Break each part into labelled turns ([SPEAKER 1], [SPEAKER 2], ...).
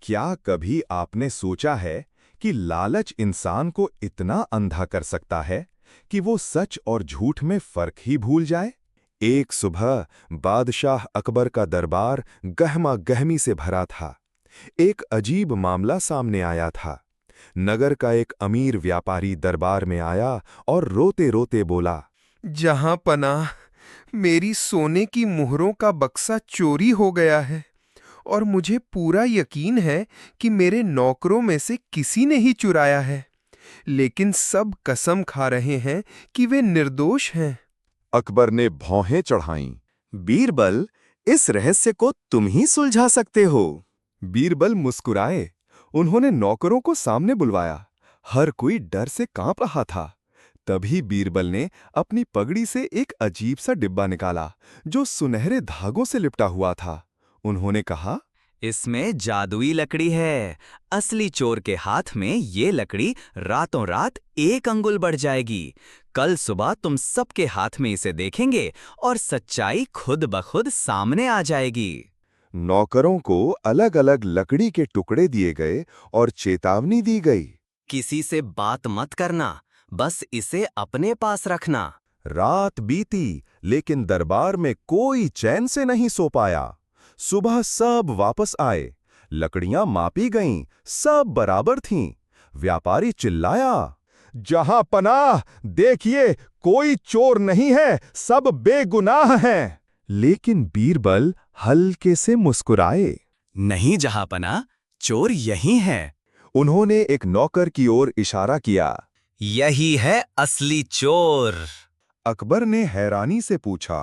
[SPEAKER 1] क्या कभी आपने सोचा है कि लालच इंसान को इतना अंधा कर सकता है कि वो सच और झूठ में फर्क ही भूल जाए? एक सुबह बादशाह अकबर का दरबार गहमा गहमी से भरा था। एक अजीब मामला सामने आया था। नगर का एक अमीर व्यापारी दरबार में आया और रोते-रोते बोला,
[SPEAKER 2] जहां पनाह, मेरी सोने की मुहरों का बक्सा चोरी हो गया है और मुझे पूरा यकीन है कि मेरे नौकरों में से किसी ने ही चुराया है, लेकिन सब कसम खा रहे हैं कि वे निर्दोष हैं।
[SPEAKER 1] अकबर ने भौहें चढ़ाईं। बीरबल, इस रहस्य को तुम ही सुलझा सकते हो। बीरबल मुस्कुराए। उन्होंने नौकरों को सामने बुलवाया। हर कोई डर से कांप रहा था। तभी बीरबल ने अपनी पगड़ी से एक अजीब सा डिब्बा निकाला, जो सुनहरे धागों से लिपटा हुआ था। उन्होंने कहा,
[SPEAKER 3] इसमें जादुई लकड़ी है। असली चोर के हाथ में ये लकड़ी रातों रात 1 अंगुल बढ़ जाएगी। कल सुबह तुम सबके हाथ में इसे देखेंगे और सच्चाई खुद ब खुद सामने आ जाएगी।
[SPEAKER 1] नौकरों को अलग-अलग लकड़ी के टुकड़े दिए गए और चेतावनी दी गई।
[SPEAKER 3] किसी से बात मत करना, बस इसे अपने पास रखना।
[SPEAKER 1] रात बीती, लेकिन दरबार में कोई चैन से नहीं सो पाया। सुबह सब वापस आए। लकड़ियां मापी गईं, सब बराबर थीं। व्यापारी चिल्लाया, जहां पनाह, देखिए, कोई चोर नहीं है, सब बेगुनाह हैं। लेकिन बीरबल हल्के से मुस्कुराए।
[SPEAKER 3] नहीं जहांपना, चोर यही है।
[SPEAKER 1] उन्होंने एक नौकर की ओर इशारा किया।
[SPEAKER 3] यही है असली चोर।
[SPEAKER 1] अकबर ने हैरानी से पूछा,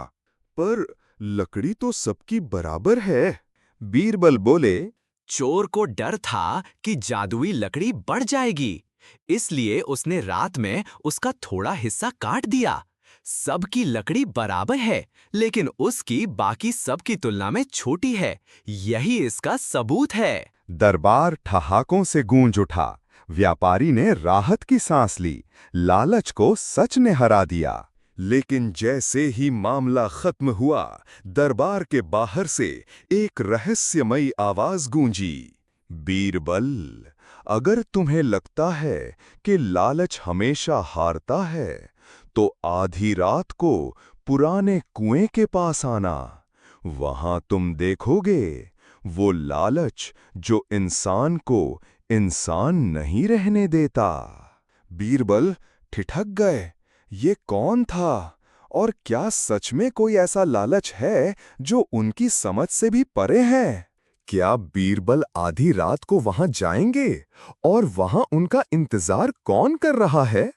[SPEAKER 1] पर लकड़ी तो सबकी बराबर है। बीरबल बोले,
[SPEAKER 3] चोर को डर था कि जादुई लकड़ी बढ़ जाएगी, इसलिए उसने रात में उसका थोड़ा हिस्सा काट दिया। सबकी लकड़ी बराबर है, लेकिन उसकी बाकी सबकी तुलना में छोटी है। यही इसका सबूत है।
[SPEAKER 1] दरबार ठहाकों से गूंज उठा। व्यापारी ने राहत की सांस ली। लालच को सच ने हरा दिया। लेकिन जैसे ही मामला खत्म हुआ, दरबार के बाहर से एक रहस्यमयी आवाज गूंजी। बीरबल, अगर तुम्हें लगता है कि लालच हमेशा हारता है, तो आधी रात को पुराने कुएं के पास आना। वहां तुम देखोगे वो लालच जो इंसान को इंसान नहीं रहने देता। बीरबल ठिठक गए। ये कौन था? और क्या सच में कोई ऐसा लालच है जो उनकी समझ से भी परे है? क्या बीरबल आधी रात को वहां जाएंगे? और वहां उनका इंतजार कौन कर रहा है?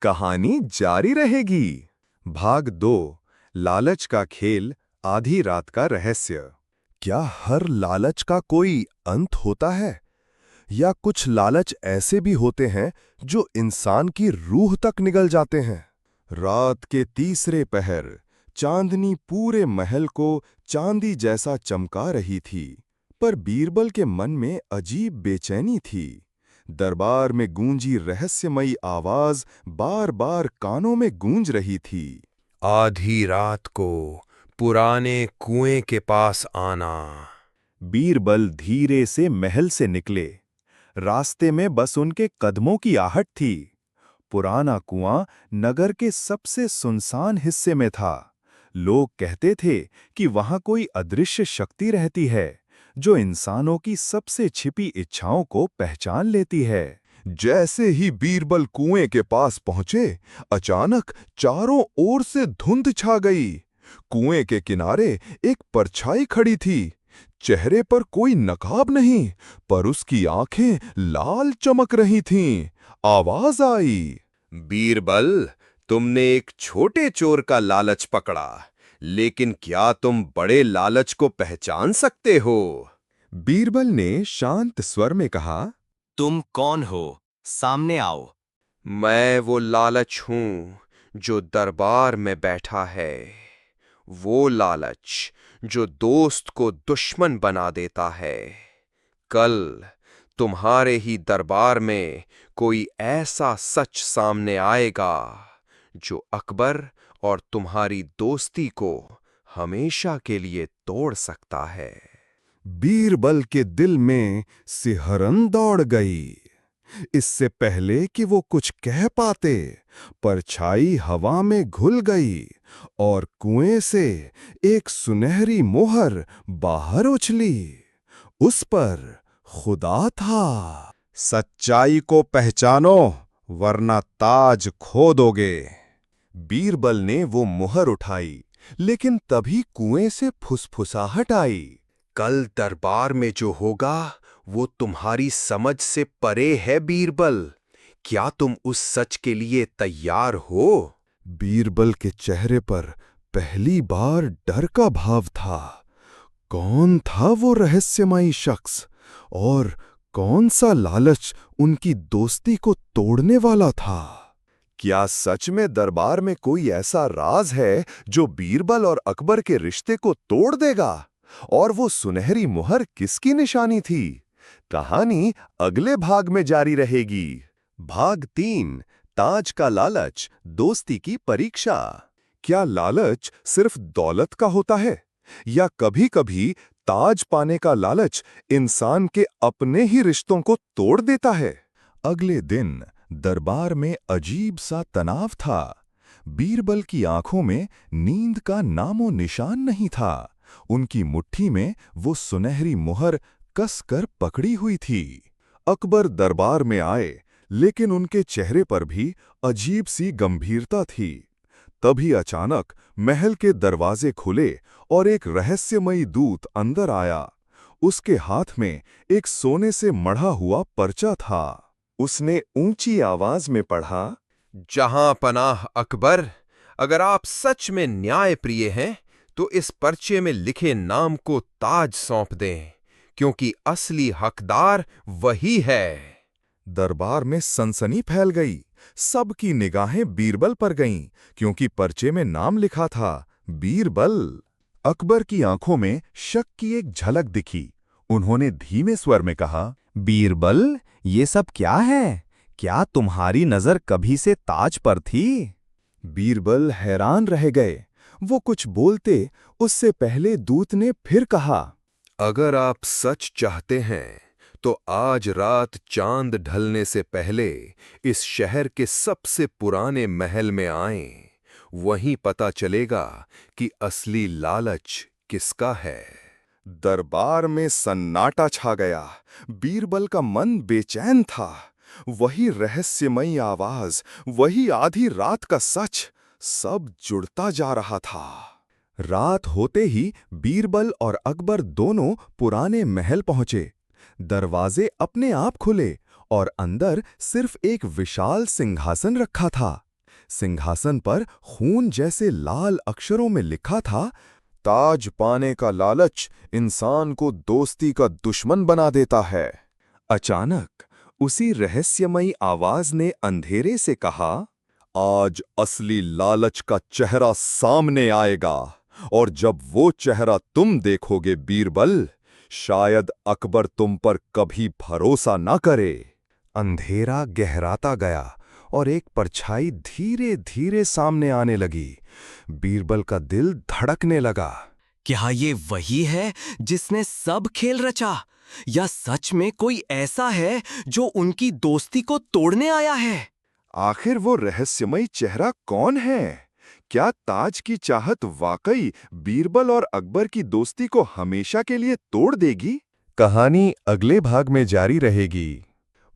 [SPEAKER 1] कहानी जारी रहेगी। भाग 2, लालच का खेल, आधी रात का रहस्य। क्या हर लालच का कोई अंत होता है? या कुछ लालच ऐसे भी होते हैं जो इंसान की रूह तक निगल जाते हैं? रात के तीसरे पहर चांदनी पूरे महल को चांदी जैसा चमका रही थी, पर बीरबल के मन में अजीब बेचैनी थी। दरबार में गूंजी रहस्यमयी आवाज बार-बार कानों में गूंज रही थी।
[SPEAKER 2] आधी रात को पुराने कुएं के पास आना।
[SPEAKER 1] बीरबल धीरे से महल से निकले। रास्ते में बस उनके कदमों की आहट थी। पुराना कुआं नगर के सबसे सुनसान हिस्से में था। लोग कहते थे कि वहां कोई अदृश्य शक्ति रहती है, जो इंसानों की सबसे छिपी इच्छाओं को पहचान लेती है। जैसे ही बीरबल कुएं के पास पहुंचे, अचानक चारों ओर से धुंध छा गई। कुएं के किनारे एक परछाई खड़ी थी। चेहरे पर कोई नकाब नहीं, पर उसकी आंखें लाल चमक रही थीं। आवाज आई,
[SPEAKER 2] बीरबल, तुमने एक छोटे चोर का लालच पकड़ा, लेकिन क्या तुम बड़े लालच को पहचान सकते हो?
[SPEAKER 1] बीरबल ने शांत स्वर में कहा,
[SPEAKER 3] तुम कौन हो? सामने आओ।
[SPEAKER 2] मैं वो लालच हूं जो दरबार में बैठा है। वो लालच जो दोस्त को दुश्मन बना देता है। कल तुम्हारे ही दरबार में कोई ऐसा सच सामने आएगा जो अकबर और तुम्हारी दोस्ती को हमेशा के लिए तोड़ सकता है।
[SPEAKER 1] बीरबल के दिल में सिहरन दौड़ गई। इससे पहले कि वो कुछ कह पाते, परछाई हवा में घुल गई और कुएं से एक सुनहरी मोहर बाहर उछली। उस पर खुदा था। सच्चाई को पहचानो, वरना ताज खो दोगे। बीरबल ने वो मुहर उठाई, लेकिन तभी कुएं से फुसफुसाहट आई।
[SPEAKER 2] कल दरबार में जो होगा वो तुम्हारी समझ से परे है बीरबल। क्या तुम उस सच के लिए तैयार हो?
[SPEAKER 1] बीरबल के चेहरे पर पहली बार डर का भाव था। कौन था वो रहस्यमयी शख्स और कौन सा लालच उनकी दोस्ती को तोड़ने वाला था? क्या सच में दरबार में कोई ऐसा राज है जो बीरबल और अकबर के रिश्ते को तोड़ देगा? और वो सुनहरी मुहर किसकी निशानी थी? कहानी अगले भाग में जारी रहेगी। भाग 3, ताज का लालच, दोस्ती की परीक्षा। क्या लालच सिर्फ दौलत का होता है, या कभी-कभी ताज पाने का लालच इंसान के अपने ही रिश्तों को तोड़ देता है? अगले दिन दरबार में अजीब सा तनाव था। बीरबल की आंखों में नींद का नामो निशान नहीं था। उनकी मुट्ठी में वो सुनहरी मुहर कसकर पकड़ी हुई थी। अकबर दरबार में आए, लेकिन उनके चेहरे पर भी अजीब सी गंभीरता थी। तभी अचानक महल के दरवाजे खुले और एक रहस्यमयी दूत अंदर आया। उसके हाथ में एक सोने से मढ़ा हुआ पर्चा था। उसने ऊंची आवाज में पढ़ा,
[SPEAKER 2] जहां पनाह अकबर, अगर आप सच में न्याय प्रिय हैं तो इस पर्चे में लिखे नाम को ताज सौंप दें, क्योंकि असली हकदार वही है।
[SPEAKER 1] दरबार में सनसनी फैल गई। सबकी निगाहें बीरबल पर गईं, क्योंकि पर्चे में नाम लिखा था बीरबल। अकबर की आंखों में शक की एक झलक दिखी। उन्होंने धीमे स्वर में कहा,
[SPEAKER 3] बीरबल, ये सब क्या है? क्या तुम्हारी नजर कभी से ताज पर थी?
[SPEAKER 1] बीरबल हैरान रह गए। वो कुछ बोलते उससे पहले दूत ने फिर कहा,
[SPEAKER 2] अगर आप सच चाहते हैं तो आज रात चांद ढलने से पहले इस शहर के सबसे पुराने महल में आएं। वहीं पता चलेगा कि असली लालच किसका है।
[SPEAKER 1] दरबार में सन्नाटा छा गया। बीरबल का मन बेचैन था। वही रहस्यमयी आवाज, वही आधी रात का सच, सब जुड़ता जा रहा था। रात होते ही बीरबल और अकबर दोनों पुराने महल पहुंचे। दरवाजे अपने आप खुले और अंदर सिर्फ एक विशाल सिंहासन रखा था। सिंहासन पर खून जैसे लाल अक्षरों में लिखा था, ताज पाने का लालच इंसान को दोस्ती का दुश्मन बना देता है। अचानक उसी रहस्यमयी आवाज ने अंधेरे से कहा, आज असली लालच का चेहरा सामने आएगा, और जब वो चेहरा तुम देखोगे बीरबल, शायद अकबर तुम पर कभी भरोसा न करे। अंधेरा गहराता गया और एक परछाई धीरे धीरे सामने आने लगी। बीरबल का दिल धड़कने लगा।
[SPEAKER 3] क्या ये वही है जिसने सब खेल रचा? या सच में कोई ऐसा है जो उनकी दोस्ती को तोड़ने आया है?
[SPEAKER 1] आखिर वो रहस्यमयी चेहरा कौन है? क्या ताज की चाहत वाकई बीरबल और अकबर की दोस्ती को हमेशा के लिए तोड़ देगी? कहानी अगले भाग में जारी रहेगी।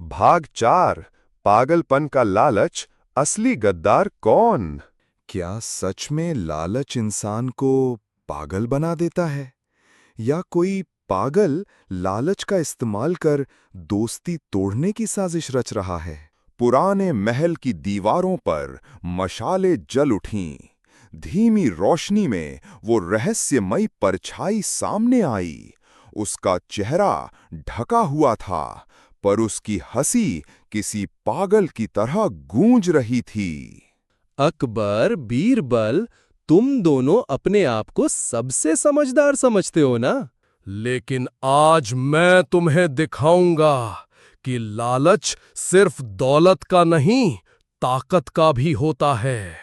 [SPEAKER 1] भाग 4, पागलपन का लालच, असली गद्दार कौन? क्या सच में लालच इंसान को पागल बना देता है, या कोई पागल लालच का इस्तेमाल कर दोस्ती तोड़ने की साजिश रच रहा है? पुराने महल की दीवारों पर मशालें जल उठीं। धीमी रोशनी में वो रहस्यमयी परछाई सामने आई। उसका चेहरा ढका हुआ था, पर उसकी हंसी किसी पागल की तरह गूंज रही थी।
[SPEAKER 4] अकबर, बीरबल, तुम दोनों अपने आप को सबसे समझदार समझते हो ना? लेकिन आज मैं तुम्हें दिखाऊंगा कि लालच सिर्फ दौलत का नहीं, ताकत का भी होता है।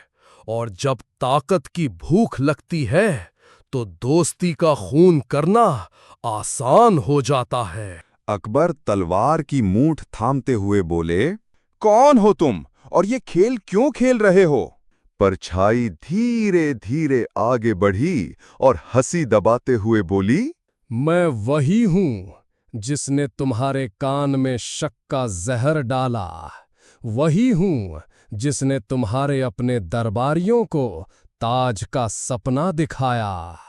[SPEAKER 4] और जब ताकत की भूख लगती है, तो दोस्ती का खून करना आसान हो जाता है।
[SPEAKER 1] अकबर तलवार की मूठ थामते हुए बोले, कौन हो तुम और ये खेल क्यों खेल रहे हो? परछाई धीरे धीरे आगे बढ़ी और हंसी दबाते हुए बोली,
[SPEAKER 4] मैं वही हूं जिसने तुम्हारे कान में शक का जहर डाला। वही हूं जिसने तुम्हारे अपने दरबारियों को ताज का सपना दिखाया।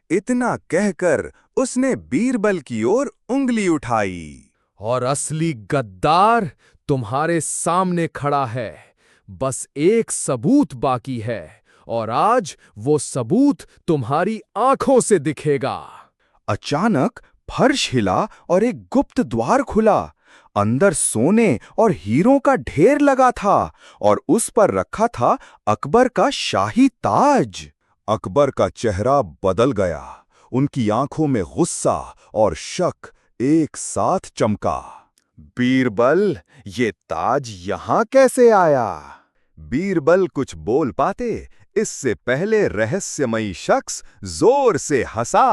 [SPEAKER 1] इतना कहकर उसने बीरबल की ओर उंगली उठाई।
[SPEAKER 4] और असली गद्दार तुम्हारे सामने खड़ा है। बस एक सबूत बाकी है और आज वो सबूत तुम्हारी आंखों से दिखेगा।
[SPEAKER 1] अचानक फर्श हिला और एक गुप्त द्वार खुला। अंदर सोने और हीरों का ढेर लगा था और उस पर रखा था अकबर का शाही ताज। अकबर का चेहरा बदल गया। उनकी आंखों में गुस्सा और शक एक साथ चमका। बीरबल, ये ताज यहां कैसे आया? बीरबल कुछ बोल पाते इससे पहले रहस्यमयी शख्स जोर से हंसा।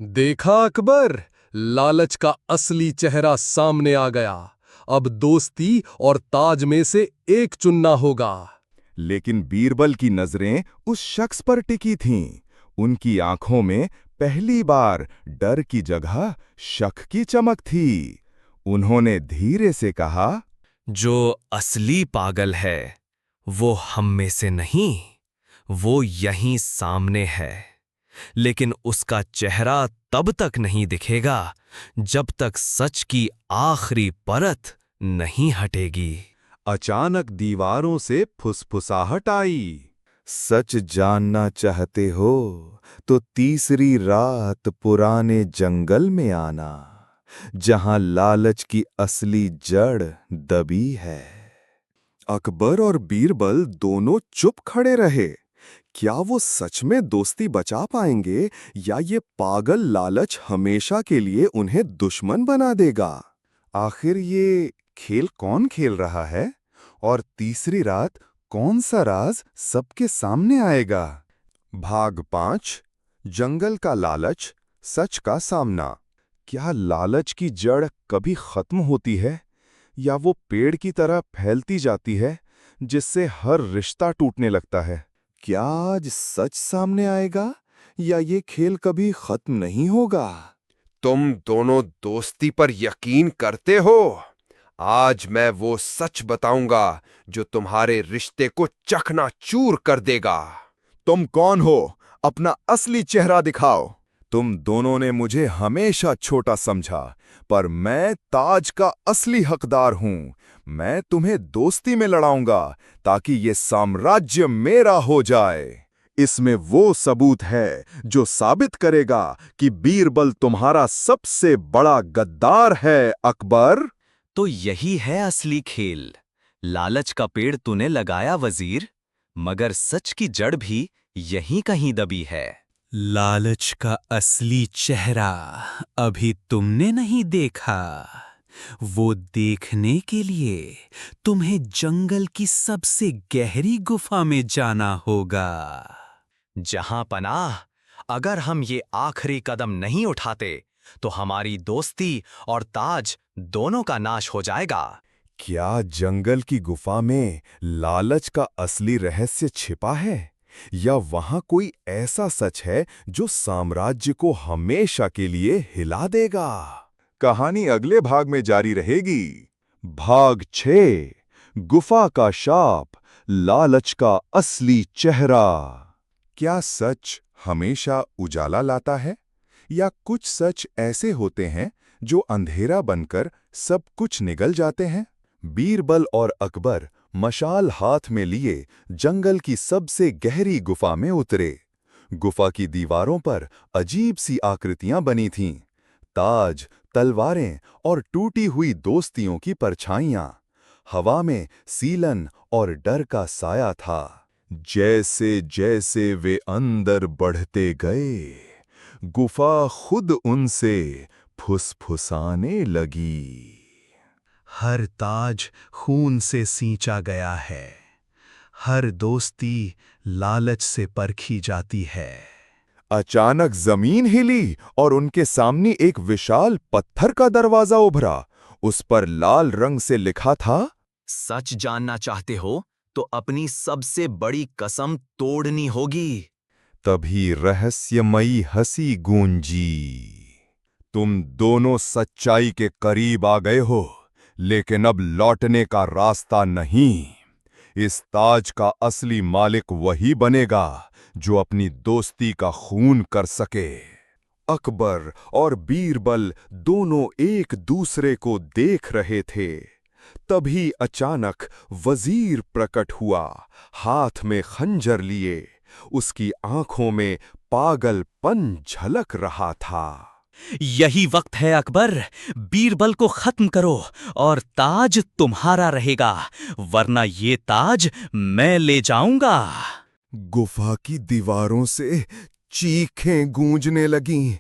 [SPEAKER 4] देखा अकबर, लालच का असली चेहरा सामने आ गया। अब दोस्ती और ताज में से एक चुनना होगा।
[SPEAKER 1] लेकिन बीरबल की नजरें उस शख्स पर टिकी थीं। उनकी आंखों में पहली बार डर की जगह शक की चमक थी। उन्होंने धीरे से कहा,
[SPEAKER 3] जो असली पागल है वो हम में से नहीं, वो यहीं सामने है। लेकिन उसका चेहरा तब तक नहीं दिखेगा जब तक सच की आखिरी परत नहीं हटेगी।
[SPEAKER 1] अचानक दीवारों से फुसफुसाहट आई। सच जानना चाहते हो तो तीसरी रात पुराने जंगल में आना, जहां लालच की असली जड़ दबी है। अकबर और बीरबल दोनों चुप खड़े रहे। क्या वो सच में दोस्ती बचा पाएंगे या ये पागल लालच हमेशा के लिए उन्हें दुश्मन बना देगा? आखिर ये खेल कौन खेल रहा है और तीसरी रात कौन सा राज सबके सामने आएगा? भाग 5, जंगल का लालच, सच का सामना। क्या लालच की जड़ कभी खत्म होती है या वो पेड़ की तरह फैलती जाती है जिससे हर रिश्ता टूटने लगता है? क्या आज सच सामने आएगा या ये खेल कभी खत्म नहीं होगा?
[SPEAKER 2] तुम दोनों दोस्ती पर यकीन करते हो? आज मैं वो सच बताऊंगा जो तुम्हारे रिश्ते को चकनाचूर कर देगा।
[SPEAKER 1] तुम कौन हो? अपना असली चेहरा दिखाओ। तुम दोनों ने मुझे हमेशा छोटा समझा, पर मैं ताज का असली हकदार हूं। मैं तुम्हें दोस्ती में लड़ाऊंगा ताकि ये साम्राज्य मेरा हो जाए। इसमें वो सबूत है जो साबित करेगा कि बीरबल तुम्हारा सबसे बड़ा गद्दार है, अकबर।
[SPEAKER 3] तो यही है असली खेल। लालच का पेड़ तूने लगाया वजीर, मगर सच की जड़ भी यहीं कहीं दबी है। लालच का असली चेहरा अभी तुमने नहीं देखा। वो देखने के लिए तुम्हें जंगल की सबसे गहरी गुफा में जाना होगा। जहां पनाह, अगर हम ये आखिरी कदम नहीं उठाते तो हमारी दोस्ती और ताज दोनों का नाश हो जाएगा।
[SPEAKER 1] क्या जंगल की गुफा में लालच का असली रहस्य छिपा है या वहां कोई ऐसा सच है जो साम्राज्य को हमेशा के लिए हिला देगा? कहानी अगले भाग में जारी रहेगी। भाग 6, गुफा का शाप, लालच का असली चेहरा। क्या सच हमेशा उजाला लाता है या कुछ सच ऐसे होते हैं जो अंधेरा बनकर सब कुछ निगल जाते हैं? बीरबल और अकबर मशाल हाथ में लिए जंगल की सबसे गहरी गुफा में उतरे। गुफा की दीवारों पर अजीब सी आकृतियां बनी थीं। ताज, तलवारें और टूटी हुई दोस्तियों की परछाइयां। हवा में सीलन और डर का साया था। जैसे जैसे वे अंदर बढ़ते गए, गुफा खुद उनसे फुसफुसाने लगी।
[SPEAKER 5] हर ताज खून से सींचा गया है। हर दोस्ती लालच से परखी जाती है।
[SPEAKER 1] अचानक जमीन हिली और उनके सामने एक विशाल पत्थर का दरवाजा उभरा। उस पर लाल रंग से लिखा था,
[SPEAKER 3] सच जानना चाहते हो तो अपनी सबसे बड़ी कसम तोड़नी होगी।
[SPEAKER 1] तभी रहस्यमयी हंसी गूंजी। तुम दोनों सच्चाई के करीब आ गए हो, लेकिन अब लौटने का रास्ता नहीं। इस ताज का असली मालिक वही बनेगा जो अपनी दोस्ती का खून कर सके। अकबर और बीरबल दोनों एक दूसरे को देख रहे थे। तभी अचानक वजीर प्रकट हुआ, हाथ में खंजर लिए। उसकी आंखों में पागलपन झलक रहा था।
[SPEAKER 6] यही वक्त है अकबर, बीरबल को खत्म करो और ताज तुम्हारा रहेगा, वरना ये ताज मैं ले जाऊंगा।
[SPEAKER 1] गुफा की दीवारों से चीखें गूंजने लगीं,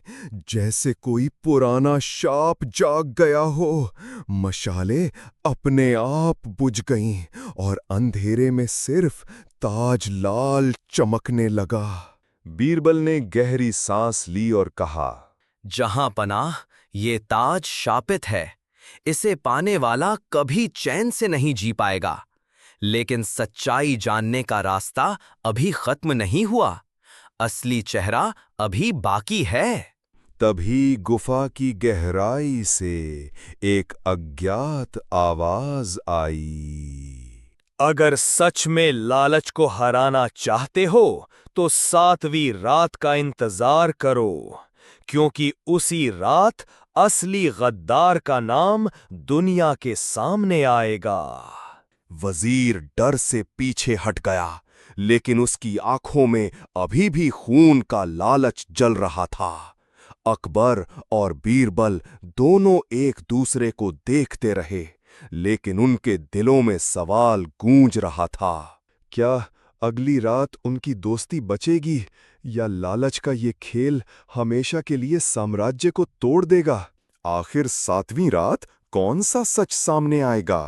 [SPEAKER 1] जैसे कोई पुराना शाप जाग गया हो। मशालें अपने आप बुझ गईं और अंधेरे में सिर्फ ताज लाल चमकने लगा। बीरबल ने गहरी सांस ली और कहा,
[SPEAKER 3] जहां पनाह, ये ताज शापित है। इसे पाने वाला कभी चैन से नहीं जी पाएगा। लेकिन सच्चाई जानने का रास्ता अभी खत्म नहीं हुआ। असली चेहरा अभी बाकी है।
[SPEAKER 1] तभी गुफा की गहराई से एक अज्ञात आवाज आई।
[SPEAKER 4] अगर सच में लालच को हराना चाहते हो तो 7वीं रात का इंतजार करो, क्योंकि उसी रात असली गद्दार का नाम दुनिया के सामने आएगा।
[SPEAKER 1] वजीर डर से पीछे हट गया, लेकिन उसकी आंखों में अभी भी खून का लालच जल रहा था। अकबर और बीरबल दोनों एक दूसरे को देखते रहे, लेकिन उनके दिलों में सवाल गूंज रहा था। क्या अगली रात उनकी दोस्ती बचेगी, या लालच का ये खेल हमेशा के लिए साम्राज्य को तोड़ देगा? आखिर 7वीं रात कौन सा सच सामने आएगा?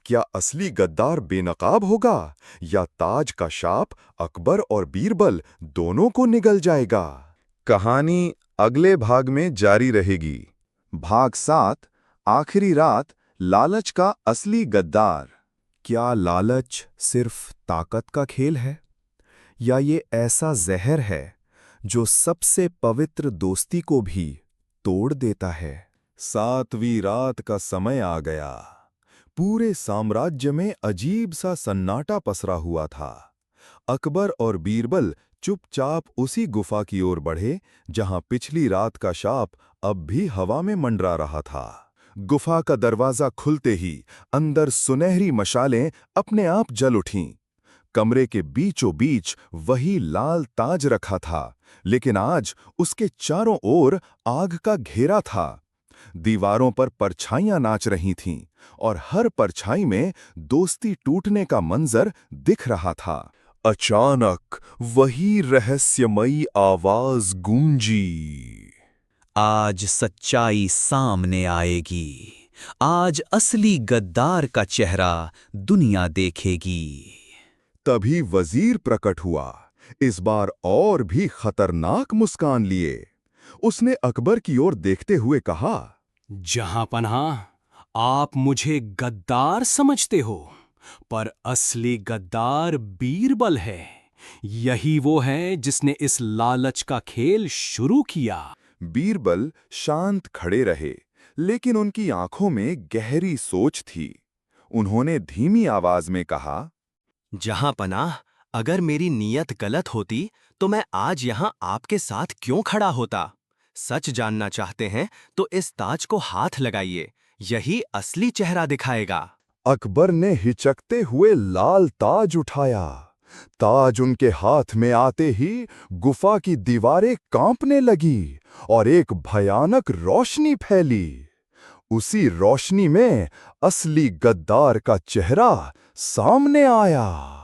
[SPEAKER 1] क्या असली गद्दार बेनकाब होगा, या ताज का शाप अकबर और बीरबल दोनों को निगल जाएगा? कहानी अगले भाग में जारी रहेगी। भाग 7, आखिरी रात, लालच का असली गद्दार। क्या लालच सिर्फ ताकत का खेल है, या ये ऐसा जहर है जो सबसे पवित्र दोस्ती को भी तोड़ देता है? 7वीं रात का समय आ गया। पूरे साम्राज्य में अजीब सा सन्नाटा पसरा हुआ था। अकबर और बीरबल चुपचाप उसी गुफा की ओर बढ़े जहां पिछली रात का शाप अब भी हवा में मंडरा रहा था। गुफा का दरवाजा खुलते ही अंदर सुनहरी मशालें अपने आप जल उठीं। कमरे के बीचों बीच वही लाल ताज रखा था, लेकिन आज उसके चारों ओर आग का घेरा था। दीवारों पर परछाइयां नाच रही थीं और हर परछाई में दोस्ती टूटने का मंजर दिख रहा था। अचानक वही रहस्यमयी आवाज गूंजी।
[SPEAKER 6] आज सच्चाई सामने आएगी। आज असली गद्दार का चेहरा दुनिया देखेगी।
[SPEAKER 1] तभी वजीर प्रकट हुआ, इस बार और भी खतरनाक मुस्कान लिए। उसने अकबर की ओर देखते हुए कहा,
[SPEAKER 4] जहां पनाह, आप मुझे गद्दार समझते हो, पर असली गद्दार बीरबल है। यही वो है जिसने इस लालच का खेल शुरू किया।
[SPEAKER 1] बीरबल शांत खड़े रहे, लेकिन उनकी आंखों में गहरी सोच थी। उन्होंने धीमी आवाज में कहा,
[SPEAKER 3] जहां पनाह, अगर मेरी नीयत गलत होती तो मैं आज यहां आपके साथ क्यों खड़ा होता? सच जानना चाहते हैं तो इस ताज को हाथ लगाइए, यही असली चेहरा दिखाएगा।
[SPEAKER 1] अकबर ने हिचकते हुए लाल ताज उठाया। ताज उनके हाथ में आते ही गुफा की दीवारें कांपने लगी और एक भयानक रोशनी फैली। उसी रोशनी में असली गद्दार का चेहरा सामने आया।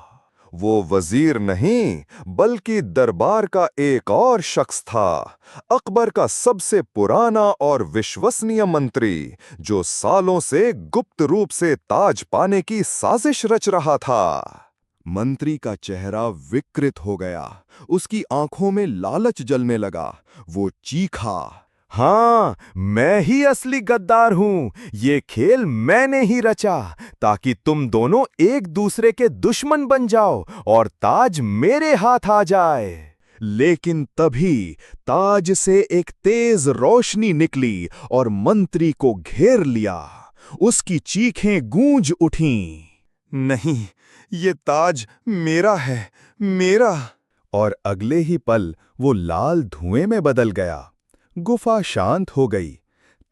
[SPEAKER 1] वो वजीर नहीं, बल्कि दरबार का एक और शख्स था, अकबर का सबसे पुराना और विश्वसनीय मंत्री, जो सालों से गुप्त रूप से ताज पाने की साजिश रच रहा था। मंत्री का चेहरा विकृत हो गया, उसकी आंखों में लालच जलने लगा। वो चीखा, हाँ, मैं ही असली गद्दार हूं। ये खेल मैंने ही रचा ताकि तुम दोनों एक दूसरे के दुश्मन बन जाओ और ताज मेरे हाथ आ जाए। लेकिन तभी ताज से एक तेज रोशनी निकली और मंत्री को घेर लिया। उसकी चीखें गूंज उठीं। नहीं, ये ताज मेरा है, मेरा। और अगले ही पल वो लाल धुएं में बदल गया। गुफा शांत हो गई।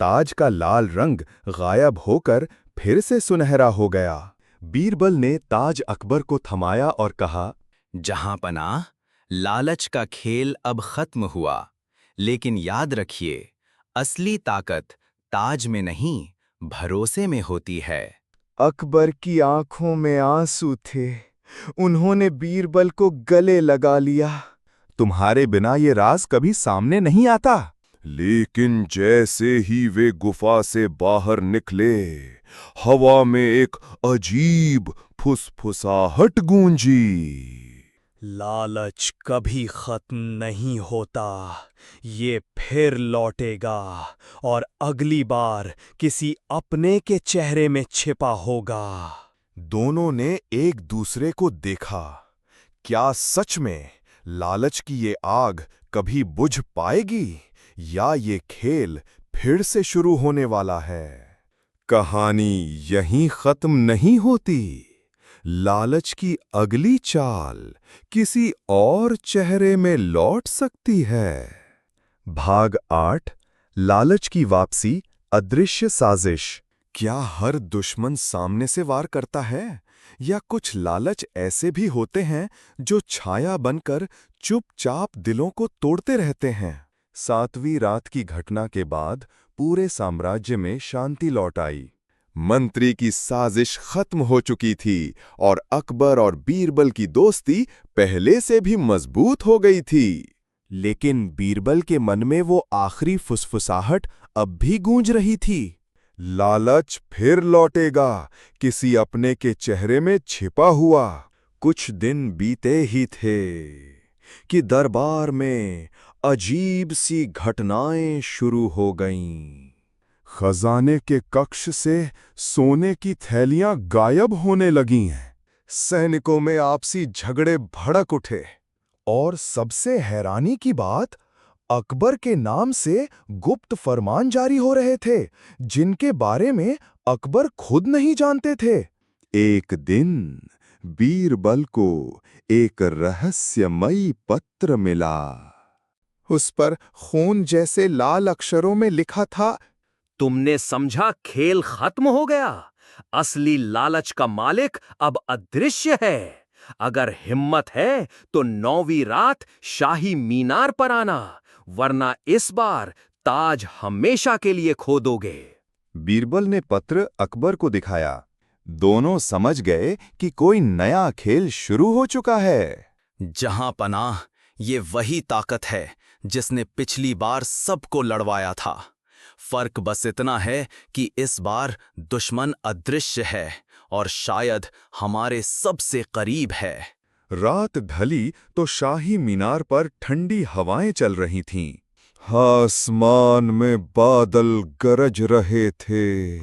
[SPEAKER 1] ताज का लाल रंग गायब होकर फिर से सुनहरा हो गया। बीरबल ने ताज अकबर को थमाया और कहा,
[SPEAKER 3] जहां पनाह, लालच का खेल अब खत्म हुआ, लेकिन याद रखिए, असली ताकत ताज में नहीं, भरोसे में होती है।
[SPEAKER 1] अकबर की आंखों में आंसू थे। उन्होंने बीरबल को गले लगा लिया। तुम्हारे बिना ये राज कभी सामने नहीं आता। लेकिन जैसे ही वे गुफा से बाहर निकले, हवा में एक अजीब फुसफुसाहट गूंजी।
[SPEAKER 5] लालच कभी खत्म नहीं होता, ये फिर लौटेगा और अगली बार किसी अपने के चेहरे में छिपा होगा।
[SPEAKER 1] दोनों ने एक दूसरे को देखा। क्या सच में लालच की ये आग कभी बुझ पाएगी, या ये खेल फिर से शुरू होने वाला है? कहानी यहीं खत्म नहीं होती। लालच की अगली चाल किसी और चेहरे में लौट सकती है। भाग 8, लालच की वापसी, अदृश्य साजिश। क्या हर दुश्मन सामने से वार करता है, या कुछ लालच ऐसे भी होते हैं जो छाया बनकर चुपचाप दिलों को तोड़ते रहते हैं? 7वीं रात की घटना के बाद पूरे साम्राज्य में शांति लौट आई। मंत्री की साजिश खत्म हो चुकी थी और अकबर और बीरबल की दोस्ती पहले से भी मजबूत हो गई थी। लेकिन बीरबल के मन में वो आखिरी फुसफुसाहट अब भी गूंज रही थी। लालच फिर लौटेगा, किसी अपने के चेहरे में छिपा हुआ। कुछ दिन बीते ही थे कि दरबार में अजीब सी घटनाएं शुरू हो गईं। खजाने के कक्ष से सोने की थैलियां गायब होने लगीं हैं। सैनिकों में आपसी झगड़े भड़क उठे। और सबसे हैरानी की बात, अकबर के नाम से गुप्त फरमान जारी हो रहे थे, जिनके बारे में अकबर खुद नहीं जानते थे। एक दिन बीरबल को एक रहस्यमयी पत्र मिला। उस पर खून जैसे लाल अक्षरों में लिखा था,
[SPEAKER 7] तुमने समझा खेल खत्म हो गया। असली लालच का मालिक अब अदृश्य है। अगर हिम्मत है तो 9वीं रात शाही मीनार पर आना, वरना इस बार ताज हमेशा के लिए खो दोगे।
[SPEAKER 1] बीरबल ने पत्र अकबर को दिखाया। दोनों समझ गए कि कोई नया खेल शुरू हो चुका है।
[SPEAKER 3] जहां पनाह, ये वही ताकत है जिसने पिछली बार सबको लड़वाया था। फर्क बस इतना है कि इस बार दुश्मन अदृश्य है और शायद हमारे सबसे करीब है।
[SPEAKER 1] रात ढली तो शाही मीनार पर ठंडी हवाएं चल रही थीं। आसमान में बादल गरज रहे थे।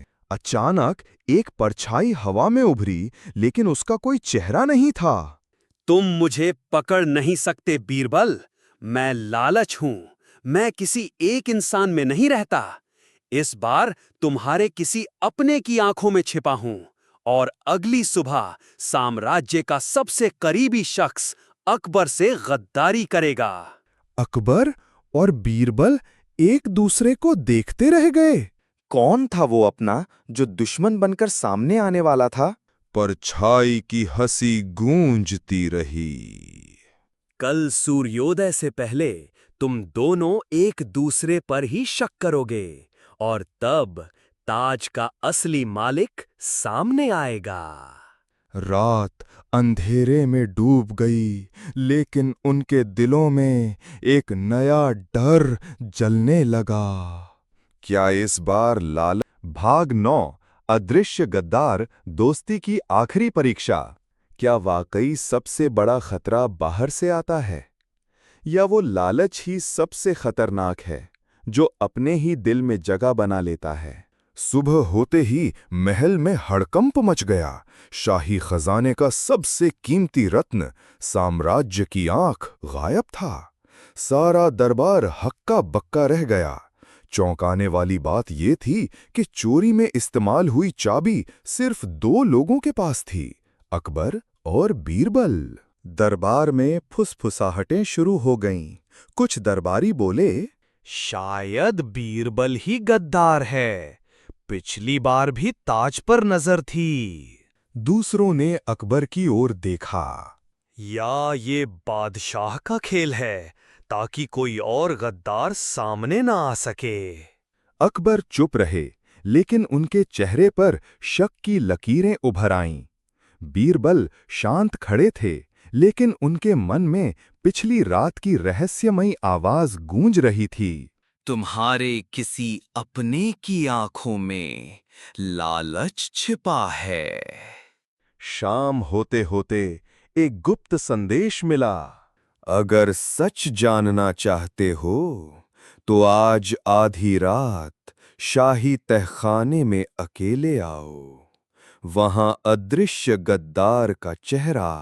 [SPEAKER 1] अचानक एक परछाई हवा में उभरी, लेकिन उसका कोई चेहरा नहीं था।
[SPEAKER 7] तुम मुझे पकड़ नहीं सकते बीरबल। मैं लालच हूं। मैं किसी एक इंसान में नहीं रहता। इस बार तुम्हारे किसी अपने की आंखों में छिपा हूं, और अगली सुबह साम्राज्य का सबसे करीबी शख्स अकबर से गद्दारी करेगा।
[SPEAKER 1] अकबर और बीरबल एक दूसरे को देखते रह गए। कौन था वो अपना जो दुश्मन बनकर सामने आने वाला था? परछाई की हंसी गूंजती रही।
[SPEAKER 7] कल सूर्योदय से पहले तुम दोनों एक दूसरे पर ही शक करोगे, और तब ताज का असली मालिक सामने आएगा।
[SPEAKER 1] रात अंधेरे में डूब गई, लेकिन उनके दिलों में एक नया डर जलने लगा। क्या इस बार भाग 9, अदृश्य गद्दार, दोस्ती की आखिरी परीक्षा। क्या वाकई सबसे बड़ा खतरा बाहर से आता है, या वो लालच ही सबसे खतरनाक है जो अपने ही दिल में जगह बना लेता है? सुबह होते ही महल में हड़कंप मच गया। शाही खजाने का सबसे कीमती रत्न, साम्राज्य की आंख, गायब था। सारा दरबार हक्का बक्का रह गया। चौंकाने वाली बात ये थी कि चोरी में इस्तेमाल हुई चाबी सिर्फ 2 लोगों के पास थी, अकबर और बीरबल। दरबार में फुसफुसाहटें शुरू हो गईं। कुछ दरबारी बोले,
[SPEAKER 5] शायद बीरबल ही गद्दार है। पिछली बार भी ताज पर नजर थी।
[SPEAKER 1] दूसरों ने अकबर की ओर देखा।
[SPEAKER 5] या ये बादशाह का खेल है ताकि कोई और गद्दार सामने ना आ सके।
[SPEAKER 1] अकबर चुप रहे, लेकिन उनके चेहरे पर शक की लकीरें उभर आईं। बीरबल शांत खड़े थे, लेकिन उनके मन में पिछली रात की रहस्यमयी आवाज गूंज रही थी।
[SPEAKER 3] तुम्हारे किसी अपने की आंखों में लालच छिपा है।
[SPEAKER 1] शाम होते होते एक गुप्त संदेश मिला। अगर सच जानना चाहते हो तो आज आधी रात शाही तहखाने में अकेले आओ। वहां अदृश्य गद्दार का चेहरा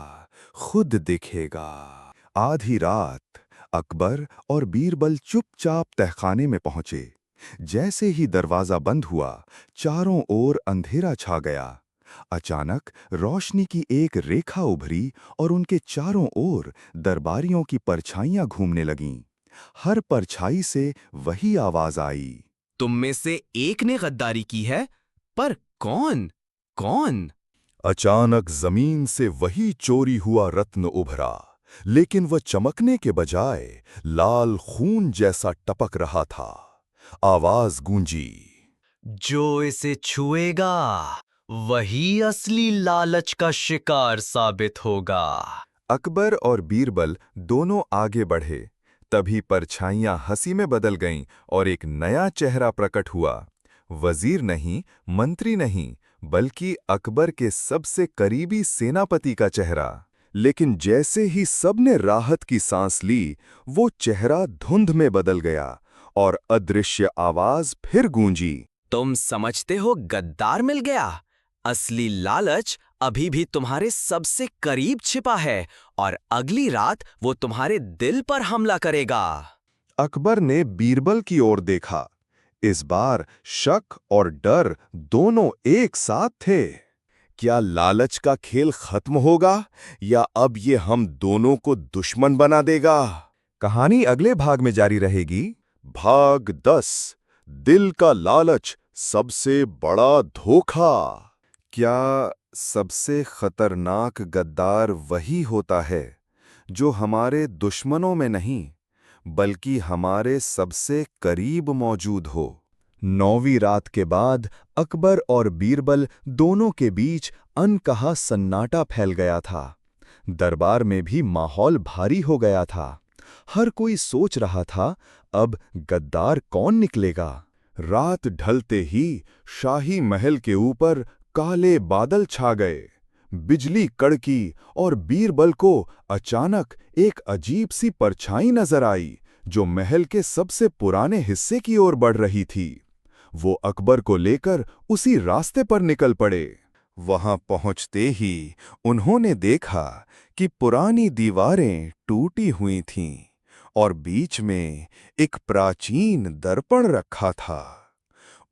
[SPEAKER 1] खुद दिखेगा। आधी रात अकबर और बीरबल चुपचाप तहखाने में पहुंचे। जैसे ही दरवाजा बंद हुआ, चारों ओर अंधेरा छा गया। अचानक रोशनी की एक रेखा उभरी और उनके चारों ओर दरबारियों की परछाइयां घूमने लगीं। हर परछाई से वही आवाज आई,
[SPEAKER 3] तुम में से एक ने गद्दारी की है, पर कौन? कौन?
[SPEAKER 1] अचानक जमीन से वही चोरी हुआ रत्न उभरा, लेकिन वह चमकने के बजाय लाल खून जैसा टपक रहा था। आवाज गूंजी,
[SPEAKER 3] जो इसे छुएगा वही असली लालच का शिकार साबित होगा।
[SPEAKER 1] अकबर और बीरबल दोनों आगे बढ़े। तभी परछाइयां हंसी में बदल गईं और एक नया चेहरा प्रकट हुआ। वजीर नहीं, मंत्री नहीं, बल्कि अकबर के सबसे करीबी सेनापति का चेहरा। लेकिन जैसे ही सबने राहत की सांस ली, वो चेहरा धुंध में बदल गया और अदृश्य आवाज फिर गूंजी,
[SPEAKER 3] तुम समझते हो गद्दार मिल गया? असली लालच अभी भी तुम्हारे सबसे करीब छिपा है और अगली रात वो तुम्हारे दिल पर हमला करेगा।
[SPEAKER 1] अकबर ने बीरबल की ओर देखा। इस बार शक और डर दोनों एक साथ थे। क्या लालच का खेल खत्म होगा, या अब ये हम दोनों को दुश्मन बना देगा? कहानी अगले भाग में जारी रहेगी। भाग 10, दिल का लालच सबसे बड़ा धोखा। क्या सबसे खतरनाक गद्दार वही होता है जो हमारे दुश्मनों में नहीं, बल्कि हमारे सबसे करीब मौजूद हो? 9वीं रात के बाद अकबर और बीरबल दोनों के बीच अनकहा सन्नाटा फैल गया था। दरबार में भी माहौल भारी हो गया था। हर कोई सोच रहा था, अब गद्दार कौन निकलेगा? रात ढलते ही शाही महल के ऊपर काले बादल छा गए। बिजली कड़की और बीरबल को अचानक एक अजीब सी परछाई नजर आई, जो महल के सबसे पुराने हिस्से की ओर बढ़ रही थी। वो अकबर को लेकर उसी रास्ते पर निकल पड़े। वहां पहुंचते ही उन्होंने देखा कि पुरानी दीवारें टूटी हुई थीं और बीच में एक प्राचीन दर्पण रखा था।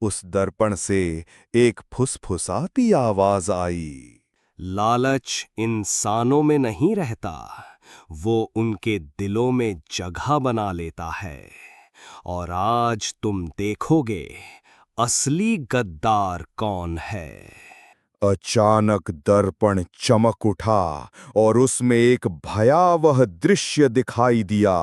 [SPEAKER 1] उस दर्पण से एक फुसफुसाती आवाज आई,
[SPEAKER 7] लालच इंसानों में नहीं रहता, वो उनके दिलों में जगह बना लेता है। और आज तुम देखोगे असली गद्दार कौन है।
[SPEAKER 1] अचानक दर्पण चमक उठा और उसमें एक भयावह दृश्य दिखाई दिया।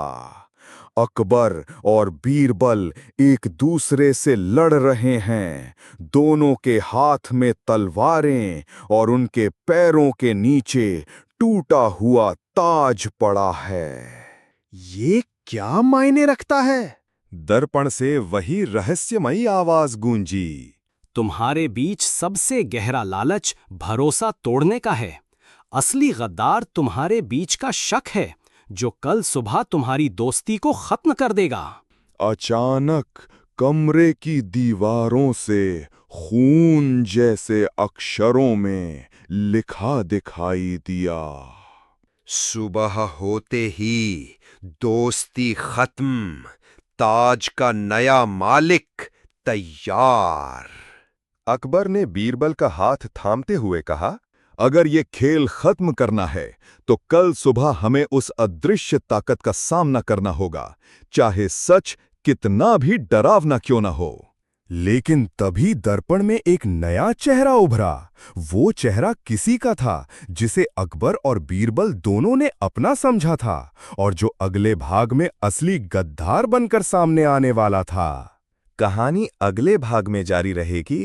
[SPEAKER 1] अकबर और बीरबल एक दूसरे से लड़ रहे हैं। दोनों के हाथ में तलवारें और उनके पैरों के नीचे टूटा हुआ ताज पड़ा है।
[SPEAKER 5] ये क्या मायने रखता है?
[SPEAKER 1] दर्पण से वही रहस्यमयी आवाज गूंजी,
[SPEAKER 7] तुम्हारे बीच सबसे गहरा लालच भरोसा तोड़ने का है।
[SPEAKER 8] असली गद्दार तुम्हारे बीच का शक है, जो कल सुबह तुम्हारी दोस्ती को खत्म कर देगा।
[SPEAKER 1] अचानक कमरे की दीवारों से खून जैसे अक्षरों में लिखा दिखाई दिया।
[SPEAKER 2] सुबह होते ही दोस्ती खत्म, ताज का नया मालिक तैयार।
[SPEAKER 1] अकबर ने बीरबल का हाथ थामते हुए कहा, अगर ये खेल खत्म करना है तो कल सुबह हमें उस अदृश्य ताकत का सामना करना होगा, चाहे सच कितना भी डरावना क्यों ना हो। लेकिन तभी दर्पण में एक नया चेहरा उभरा। वो चेहरा किसी का था जिसे अकबर और बीरबल दोनों ने अपना समझा था, और जो अगले भाग में असली गद्दार बनकर सामने आने वाला था। कहानी अगले भाग में जारी रहेगी।